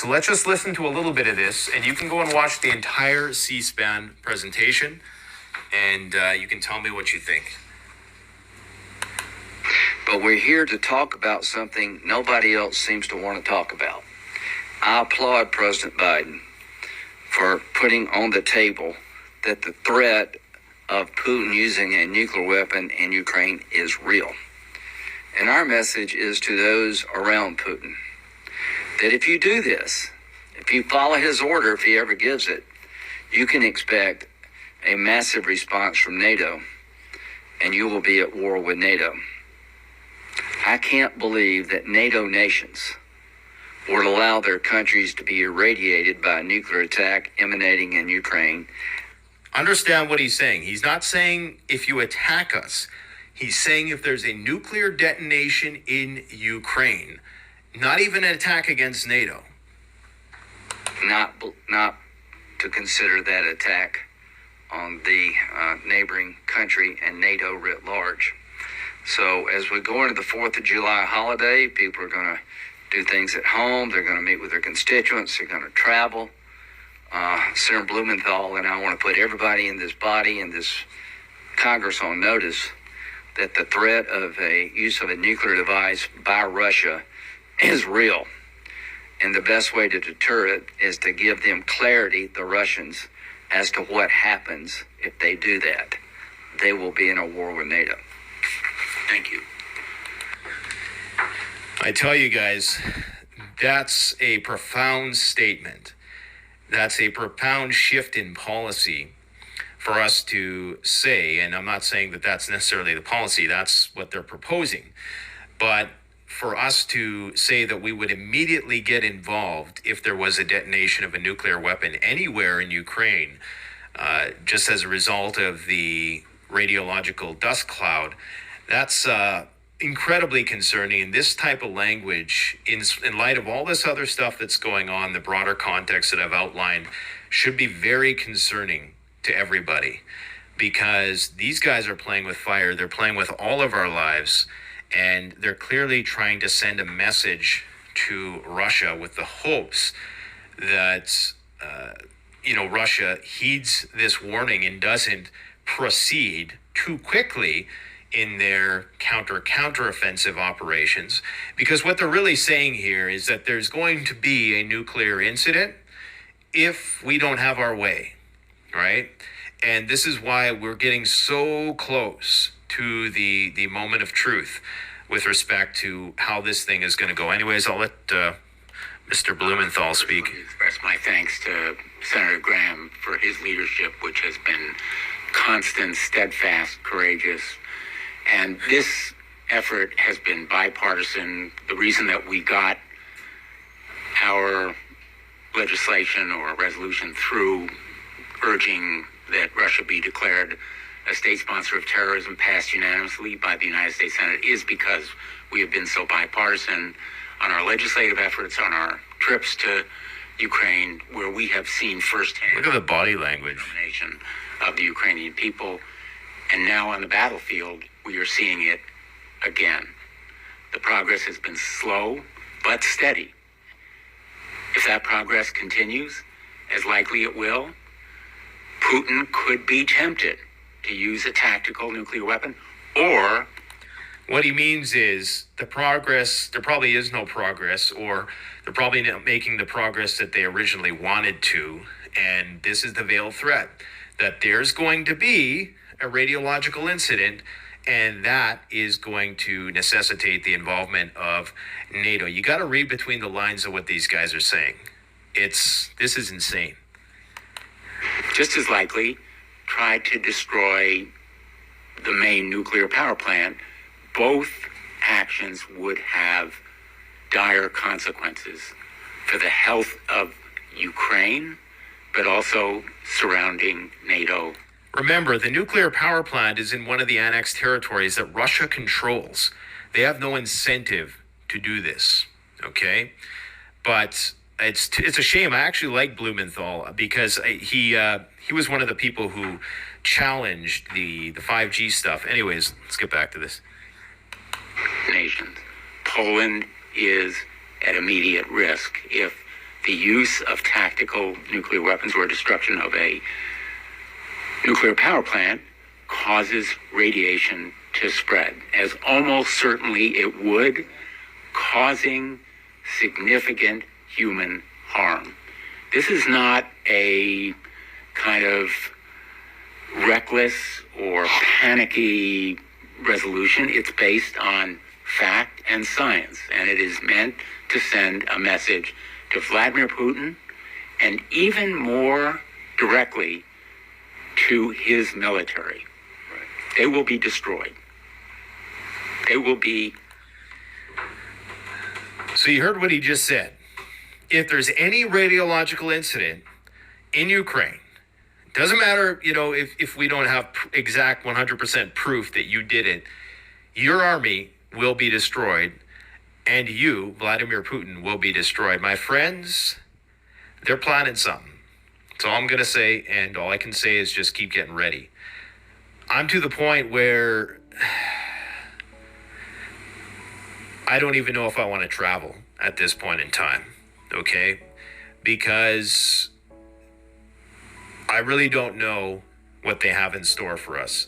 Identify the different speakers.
Speaker 1: So let's just listen to a little bit of this, and you can go and watch the entire C-SPAN presentation, and you can tell me what you think.
Speaker 2: But we're here to talk about something nobody else seems to want to talk about. I applaud President Biden for putting on the table that the threat of Putin using a nuclear weapon in Ukraine is real. And our message is to those around Putin that if you do this, if you follow his order, if he ever gives it, you can expect a massive response from NATO, and you will be at war with NATO. I can't believe that NATO nations would allow their countries to be irradiated by a nuclear attack emanating in Ukraine.
Speaker 1: Understand what he's saying. He's not saying if you attack us. He's saying if there's a nuclear detonation in Ukraine, not even an attack against NATO.
Speaker 2: Not to consider that attack on the neighboring country and NATO writ large. So as we go into the 4th of July holiday, people are going to do things at home. They're going to meet with their constituents. They're going to travel. Senator Blumenthal and I want to put everybody in this body and this Congress on notice that the threat of a use of a nuclear device by Russia is real. And the best way to deter it is to give them clarity, the Russians, as to what happens if they do that. They will be in a war with NATO. Thank you.
Speaker 1: I tell you guys, that's a profound statement. That's a profound shift in policy for us to say, and I'm not saying that that's necessarily the policy, that's what they're proposing. But for us to say that we would immediately get involved if there was a detonation of a nuclear weapon anywhere in Ukraine, just as a result of the radiological dust cloud, that's incredibly concerning. And this type of language, in light of all this other stuff that's going on, the broader context that I've outlined, should be very concerning to everybody, because these guys are playing with fire. They're playing with all of our lives, and they're clearly trying to send a message to Russia with the hopes that Russia heeds this warning and doesn't proceed too quickly in their counter-offensive operations. Because what they're really saying here is that there's going to be a nuclear incident if we don't have our way, right? And this is why we're getting so close to the moment of truth with respect to how this thing is going to go. Anyways, I'll let Mr. Blumenthal speak.
Speaker 3: I express my thanks to Senator Graham for his leadership, which has been constant, steadfast, courageous. And this effort has been bipartisan. The reason that we got our legislation or resolution through urging that Russia be declared a state sponsor of terrorism passed unanimously by the United States Senate is because we have been so bipartisan on our legislative efforts, on our trips to Ukraine, where we have seen firsthand.
Speaker 1: Look at the body language.
Speaker 3: Determination of the Ukrainian people. And now on the battlefield, we are seeing it again. The progress has been slow, but steady. If that progress continues, as likely it will, Putin could be tempted to use a tactical nuclear weapon, or...
Speaker 1: What he means is there probably is no progress, or they're probably not making the progress that they originally wanted to. And this is the veiled threat, that there's going to be a radiological incident, and that is going to necessitate the involvement of NATO. You got to read between the lines of what these guys are saying. This is insane.
Speaker 3: Just as likely, try to destroy the main nuclear power plant. Both actions would have dire consequences for the health of Ukraine, but also surrounding NATO.
Speaker 1: Remember, the nuclear power plant is in one of the annexed territories that Russia controls. They have no incentive to do this, okay? But it's a shame. I actually like Blumenthal because he was one of the people who challenged the 5G stuff. Anyways, let's get back to this.
Speaker 3: Nations. Poland is at immediate risk if the use of tactical nuclear weapons or destruction of a nuclear power plant causes radiation to spread, as almost certainly it would, causing significant human harm. This is not a kind of reckless or panicky resolution. It's based on fact and science, and it is meant to send a message to Vladimir Putin and even more directly to his military. They will be destroyed. They will be.
Speaker 1: So you heard what he just said. If there's any radiological incident in Ukraine, doesn't matter, if we don't have exact 100% proof that you did it, your army will be destroyed, and you, Vladimir Putin, will be destroyed. My friends, they're planning something. That's all I'm going to say, and all I can say is just keep getting ready. I'm to the point where I don't even know if I want to travel at this point in time, okay? Because I really don't know what they have in store for us.